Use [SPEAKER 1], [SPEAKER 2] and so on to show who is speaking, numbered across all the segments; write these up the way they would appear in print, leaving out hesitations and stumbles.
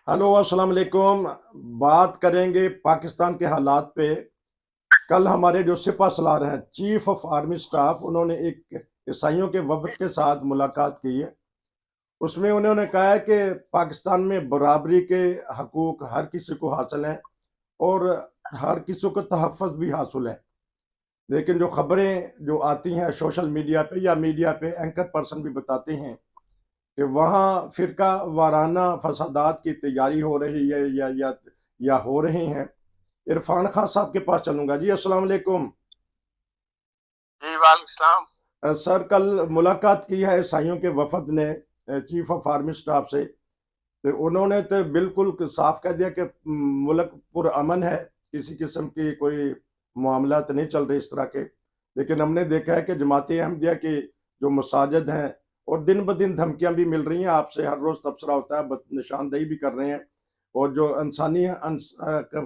[SPEAKER 1] Hello, अस्सलाम वालेकुम। बात करेंगे पाकिस्तान के हालात पे। कल हमारे जो सिपह सलार हैं, चीफ ऑफ आर्मी स्टाफ, उन्होंने एक ईसाइयों के वफद के साथ मुलाकात की है। उसमें उन्होंने कहा है कि पाकिस्तान में बराबरी के हकूक हर किसी को हासिल हैं और हर किसी को तहफ़्फ़ुज़ भी हासिल है। लेकिन जो खबरें जो आती हैं सोशल मीडिया पे या मीडिया पे, एंकर पर्सन भी बताते हैं कि वहाँ फिरका वाराना फसादात की तैयारी हो रही है या हो रहे हैं। इरफान खान साहब के पास चलूंगा। जी, अस्सलाम वालेकुम।
[SPEAKER 2] जी वालेकुम।
[SPEAKER 1] सर, कल मुलाकात की है ईसाइयों के वफद ने चीफ ऑफ आर्मी स्टाफ से। तो उन्होंने तो बिल्कुल साफ कह दिया कि मुल्क पुरअमन है, किसी किस्म की कोई मामला तो नहीं चल रहे इस तरह के। लेकिन हमने देखा है कि जमात अहमदिया की जो मसाजिद हैं, और दिन ब दिन धमकियां भी मिल रही हैं, आपसे हर रोज़ तबसरा होता है, निशानदेही भी कर रहे हैं। और जो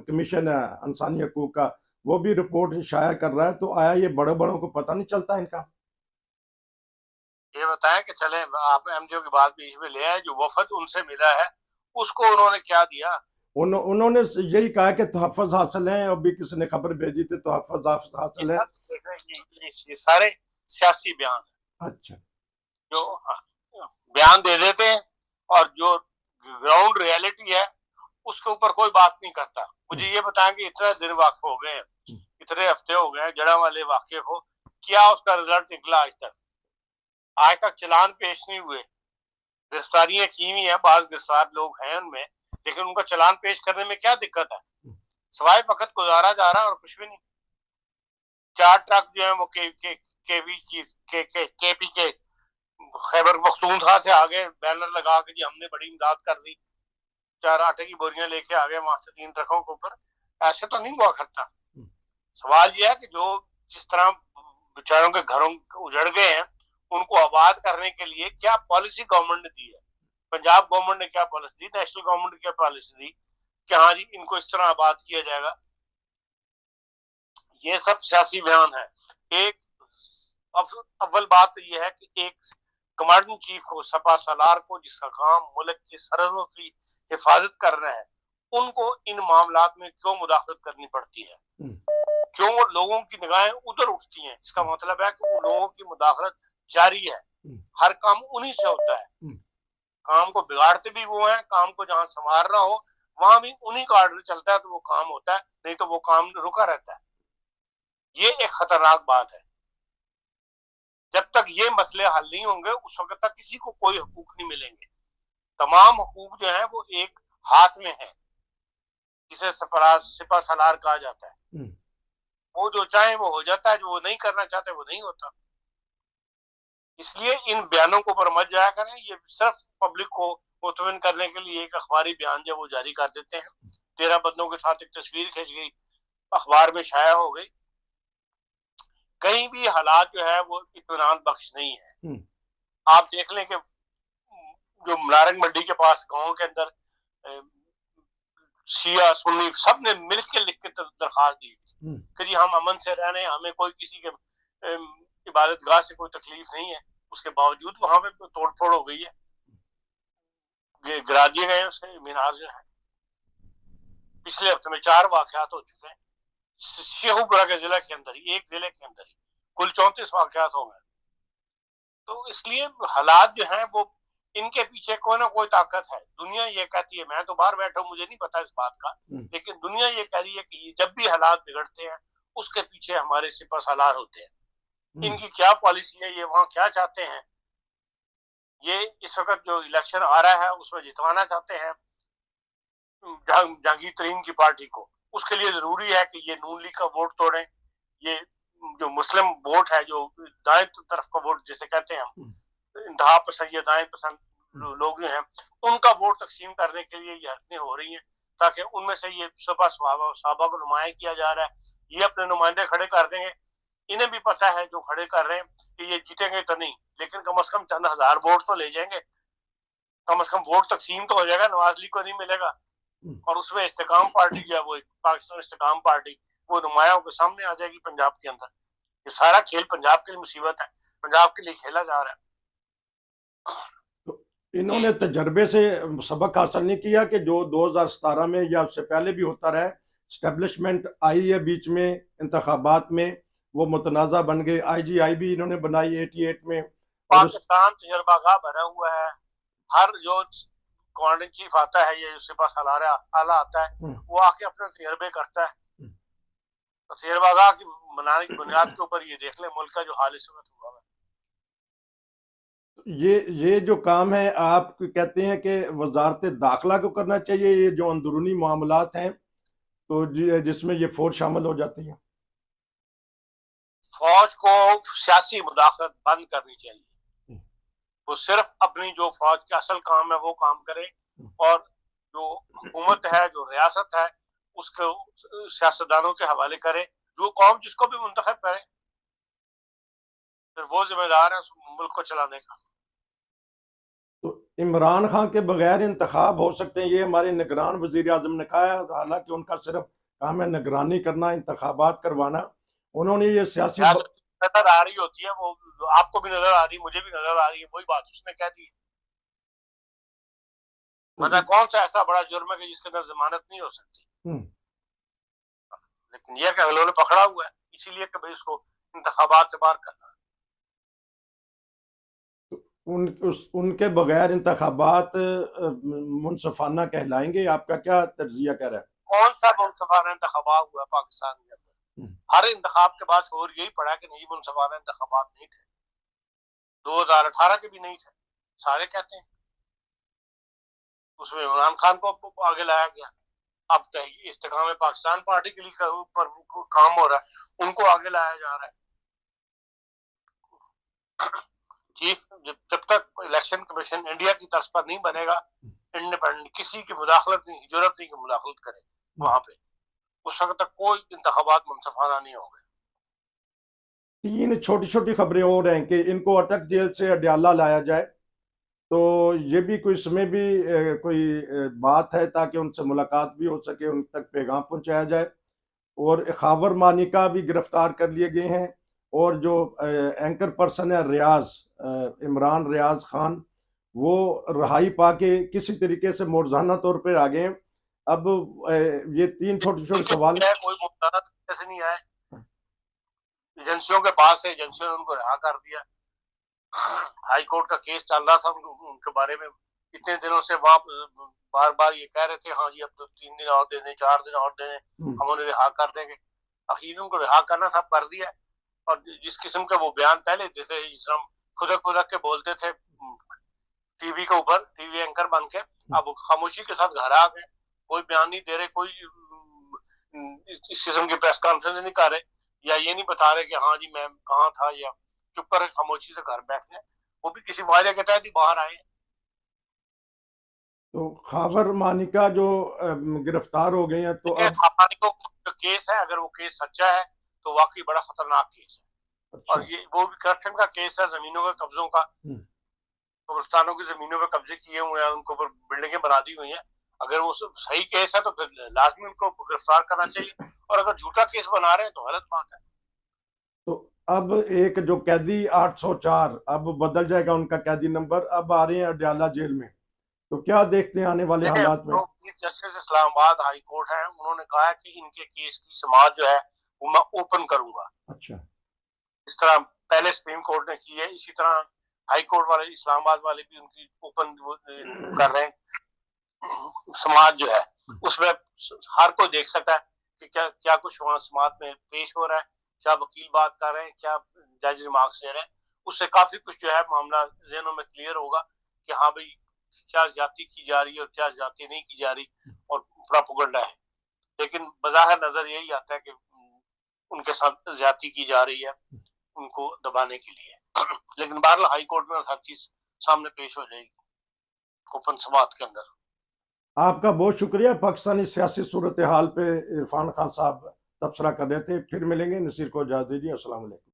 [SPEAKER 1] कमीशन है इंसानी हकूक का, वो भी रिपोर्ट शाया कर रहा है। तो आया ये बड़े बड़ों को पता नहीं चलता इनका?
[SPEAKER 2] ये बताएं कि चले आप एमडीओ की बात बीच में ले आए, जो वफद उनसे मिला है उसको उन्होंने क्या दिया?
[SPEAKER 1] उन्होंने यही कहा कि तहफ़्फ़ुज़ हासिल है। अभी किसी ने खबर भेजी थी, तहफ़्फ़ुज़
[SPEAKER 2] ये
[SPEAKER 1] हासिल है।
[SPEAKER 2] सब देख रहे हैं कि ये सारे सियासी बयान है
[SPEAKER 1] अच्छा।
[SPEAKER 2] जो बयान दे देते हैं, और जो ग्राउंड रियलिटी है उसके ऊपर कोई बात नहीं करता।
[SPEAKER 1] हम्म,
[SPEAKER 2] मुझे ये बताएं कि इतने दिन वाक़ हो गए हैं,
[SPEAKER 1] हम्म,
[SPEAKER 2] इतने हफ्ते हो गए हैं जड़ा वाले वाक़े को, क्या उसका रिजल्ट निकला आज तक? आज तक चालान पेश नहीं हुए। गिरफ्तारियां की हुई है, बाज गिरफ्तार लोग हैं उनमें, लेकिन उनका चालान पेश करने में क्या दिक्कत है?
[SPEAKER 1] हम्म,
[SPEAKER 2] सवाए वक्त गुजारा जा रहा है और कुछ भी नहीं। 4 ट्रक जो है वो के खैबर पख्तूनख्वा से आगे बैनर लगा के जी हमने बड़ी इमदाद कर दी, 4 आटे की बोरियां लेके आ गए वहां से 3 ट्रकों के ऊपर। ऐसे तो नहीं हुआ करता।
[SPEAKER 1] हम्म,
[SPEAKER 2] सवाल यह है कि जो जिस तरह बेचारों के घरों उजड़ गए हैं, उनको आबाद करने के लिए क्या पॉलिसी गवर्नमेंट ने दी है? पंजाब गवर्नमेंट ने क्या पॉलिसी दी, नेशनल गवर्नमेंट ने क्या पॉलिसी दी कि हाँ जी इनको इस तरह आबाद किया जाएगा? ये सब सियासी बयान है। एक अव्वल बात तो यह है कि एक कमांडिंग चीफ को, सपा सलार को, जिसका काम मुल्क की सरहदों की हिफाजत करना है, उनको इन मामलात में क्यों मुदाखलत करनी पड़ती है?
[SPEAKER 1] हम्म,
[SPEAKER 2] क्यों वो लोगों की निगाहें उधर उठती हैं? इसका मतलब है कि वो लोगों की मुदाखलत जारी है।
[SPEAKER 1] हम्म,
[SPEAKER 2] हर काम उन्हीं से होता है।
[SPEAKER 1] हम्म,
[SPEAKER 2] काम को बिगाड़ते भी वो हैं, काम को जहां संवारना हो वहां भी उन्हीं का ऑर्डर चलता है, तो वो काम होता है, नहीं तो वो काम रुका रहता है। ये एक खतरनाक बात है। जब तक ये मसले हल नहीं होंगे उस वक्त तक किसी को कोई हकूक नहीं मिलेंगे। तमाम हकूक जो है वो एक हाथ में है, जिसे सिपा सलार कहा जाता है।
[SPEAKER 1] हम्म।
[SPEAKER 2] वो जो चाहे वो हो जाता है, जो वो नहीं करना चाहते वो नहीं होता। इसलिए इन बयानों को ऊपर मत जाया करें। ये सिर्फ पब्लिक को मुतमिन करने के लिए एक अखबारी बयान जो वो जारी कर देते हैं। 13 बंदों के साथ एक तस्वीर खींच गई, अखबार में शाया हो गई। कहीं भी हालात जो है वो इत्मीनान बख्श नहीं है।
[SPEAKER 1] हम्म,
[SPEAKER 2] आप देख लें कि जो नारंग मंडी के पास गांव के अंदर शिया सुन्नी सब ने मिलकर लिख के दरखास्त दी
[SPEAKER 1] हम्म,
[SPEAKER 2] कि जी हम अमन से रह रहे हैं, हमें कोई किसी के इबादत गाह से कोई तकलीफ नहीं है। उसके बावजूद वहां पे तोड़ फोड़ हो गई है, गिरा दिए गए उसके मीनार जो है। पिछले हफ्ते में 4 वाकयात हो चुके हैं शेखुपुरा के जिले के अंदर ही, एक जिले के अंदर ही कुल 34 वाकयात हो गए। तो इसलिए हालात जो है वो, इनके पीछे कोई ना कोई ताकत है। दुनिया ये कहती है, मैं तो बाहर बैठा हूं मुझे नहीं पता इस बात का,
[SPEAKER 1] हम्म,
[SPEAKER 2] लेकिन दुनिया ये कह रही है कि जब भी हालात बिगड़ते हैं उसके पीछे हमारे सिपा सालार होते हैं।
[SPEAKER 1] हम्म,
[SPEAKER 2] इनकी क्या पॉलिसी है, ये वहां क्या चाहते हैं? ये इस वक्त जो इलेक्शन आ रहा है उसमें जितवाना चाहते हैं जहांगीर तरीन की पार्टी को। उसके लिए जरूरी है कि ये नून लीग का वोट तोड़ें। ये जो मुस्लिम वोट है, जो दाएं तरफ का वोट जिसे कहते हैं
[SPEAKER 1] हम्म,
[SPEAKER 2] हम, इंतहा पसंद या दाएं पसंद
[SPEAKER 1] हम्म,
[SPEAKER 2] लोग जो हैं, उनका वोट तकसीम करने के लिए ये हरकतें हो रही हैं, ताकि उनमें से ये सपा साहबा को नुमाया किया जा रहा है। ये अपने नुमाइंदे खड़े कर देंगे। इन्हें भी पता है जो खड़े कर रहे हैं कि ये जीतेंगे तो नहीं, लेकिन कम से कम चंद हजार वोट तो ले जाएंगे। कम से कम वोट तकसीम तो हो जाएगा, नवाज लीग को नहीं मिलेगा।
[SPEAKER 1] हम्म।
[SPEAKER 2] और उसमें इस्तेकाम पार्टी जो है वो पाकिस्तान इस्तेकाम पार्टी, वो नुमाया होकर सामने आ जाएगी पंजाब के अंदर। ये सारा खेल पंजाब के लिए मुसीबत है, पंजाब के लिए खेला जा रहा है।
[SPEAKER 1] इन्होंने तजर्बे से सबक हासिल नहीं किया कि जो 2017 में या उससे पहले भी होता रहा, स्टैब्लिशमेंट आई है बीच में इंतखाबात में, वो मुतनाज़ा बन गए। IGI भी इन्होंने बनाई 88 में, और उस
[SPEAKER 2] पाकिस्तान तजर्बागाह भरा हुआ है। हर जो कमांडर इन चीफ आता है या उसके पास आला आता है, वो आके अपने तजर्बे करता है। तो तजर्बागाह की बनाने की बुनियाद के ऊपर ये देख ले मुल्क का जो हाल इस वक्त हुआ है।
[SPEAKER 1] ये जो काम है, आप कहते हैं कि वजारत दाखिला को करना चाहिए, ये जो अंदरूनी मामलात हैं, तो जिसमें ये फौज शामिल हो जाती है?
[SPEAKER 2] फौज को सियासी मुदाखलत बंद करनी चाहिए। वो सिर्फ अपनी जो फौज का असल काम है वो काम करे, और जो हुकूमत है, जो रियासत है, उसको सियासतदानों के हवाले करे। जो कौम जिसको भी मुंतखब करे, फिर वो जिम्मेदार है उस मुल्क को चलाने का।
[SPEAKER 1] तो इमरान खान के बगैर इंतखाब हो सकते हैं, ये हमारे निगरान वजीर आजम ने कहा है। हालांकि उनका सिर्फ काम है निगरानी करना, इंतखाबात करवाना। उन्होंने ये सियासी
[SPEAKER 2] नजर आ रही होती है, वो आपको भी नजर आ रही है, मुझे भी नजर आ रही है, वही बात उसने कह दी। मतलब कौन सा ऐसा बड़ा जुर्म है कि जिसके अंदर जमानत नहीं हो सकती। लेकिन यह कि अगलों ने पकड़ा हुआ है, इसीलिए कि भाई उसको इंतखाबात से बाहर करना।
[SPEAKER 1] उनके बगैर इंतखाबात मुनसफाना कहलाएंगे? आपका क्या तर्जिया कह रहा है?
[SPEAKER 2] कौन सा मुनसफाना इंतखाबा हुआ पाकिस्तान के अंदर? हर इंतखाब के बाद और यही पड़ा कि नहीं, मुनसफाना इंतखाबात नहीं थे, 2018 के भी नहीं थे, सारे कहते हैं। उसमें इमरान खान को आगे लाया गया। अब इस्तेकाम पाकिस्तान पार्टी के लिए पर काम हो रहा है, उनको आगे लाया जा रहा है। चीफ जब तक इलेक्शन कमीशन इंडिया की तर्ज पर नहीं बनेगा, इंडिपेंडेंट किसी की मुदाखलत नहीं, जरूरत नहीं कि मुदाखलत करे वहां पे, उस वक्त तक कोई इंतखाबात मुनसफाना नहीं होंगे।
[SPEAKER 1] 3 छोटी छोटी खबरें और हैं कि इनको अटक जेल से अडयाला लाया जाए, तो ये भी कोई इसमें भी कोई बात है ताकि उनसे मुलाकात भी हो सके, उन तक पैगाम पहुंचाया जाए। और खावर मानिका भी गिरफ्तार कर लिए गए हैं, और जो एंकर पर्सन है रियाज, इमरान रियाज खान, वो रहाई पाके किसी तरीके से मोरजाना तौर पर आ गए हैं। अब ये 3 छोटे छोटे सवाल।
[SPEAKER 2] कोई मोरजाना कैसे नहीं आए, एजेंसियों के पास है, एजेंसियों ने उनको रिहा कर दिया। हाई कोर्ट का केस चल रहा था उनके बारे में, इतने दिनों से वहां बार बार ये कह रहे थे हाँ जी अब तो 3 दिन और देने, 4 दिन और देने, हम उन्हें रिहा कर देंगे। आखिर उनको रिहा करना था, कर दिया। और जिस किस्म के वो बयान पहले देते, जिस तरह खुदक खुदक के बोलते थे टीवी के ऊपर, टीवी एंकर बन के, अब वो खामोशी के साथ घर आ गए, कोई बयान नहीं दे रहे, कोई इस किस्म की प्रेस कॉन्फ्रेंस नहीं कर रहे, या ये नहीं बता रहे कि हाँ जी मैं कहाँ था, या चुप कर खामोशी से घर बैठ गए। वो भी किसी वायदे के तहत ही बाहर आए।
[SPEAKER 1] तो खावर मानिका जो गिरफ्तार हो गए हैं, तो अब
[SPEAKER 2] जो केस है, अगर वो केस सच्चा है तो वाकई बड़ा खतरनाक केस है। अच्छा। और ये वो भी करप्शन का केस है, जमीनों के कब्जों का, कब्रिस्तानों की जमीनों पे कब्जे किए हुए हैं, उनको ऊपर बिल्डिंगें बना दी हुई हैं। अगर वो सही केस है तो फिर लाजमी उनको गिरफ्तार करना चाहिए, और अगर झूठा केस बना रहे हैं तो गलत बात है।
[SPEAKER 1] तो अब एक जो कैदी 804, अब बदल जाएगा उनका कैदी नंबर, अब आ रहे हैं अडयाला जेल में, तो क्या देखते हैं आने वाले हालात में?
[SPEAKER 2] Chief justice Islamabad high court है, उन्होंने कहा है कि इनके केस की समाअत जो है वो मैं ओपन करूंगा। अच्छा। इस तरह पहले सुप्रीम कोर्ट ने की है, इसी तरह हाई कोर्ट वाले, इस्लामाबाद वाले भी उनकी ओपन कर रहे हैं। समाअत जो है उसमें हर कोई देख सकता है कि क्या क्या कुछ वहां समाअत में पेश हो रहा है, क्या वकील बात कर रहे हैं, क्या जज रिमार्क्स दे रहे हैं। उससे काफी कुछ जो है मामला जहनों में क्लियर होगा कि हाँ भाई क्या ज्यादती की जा रही है और क्या ज्यादती नहीं की जा रही, और प्रोपेगेंडा है। लेकिन बज़ाहिर नजर यही आता है कि उनके साथ ज्यादती की जा रही है उनको दबाने के लिए। लेकिन बहरहाल हाई कोर्ट में हर चीज सामने पेश हो जाएगी ओपन समाअत के अंदर।
[SPEAKER 1] आपका बहुत शुक्रिया। पाकिस्तानी सियासी सूरत हाल पे इरफान खान साहब तबसरा कर रहे थे। फिर मिलेंगे। नसीर को इजाज़त दीजिए। अस्सलाम वालेकुम।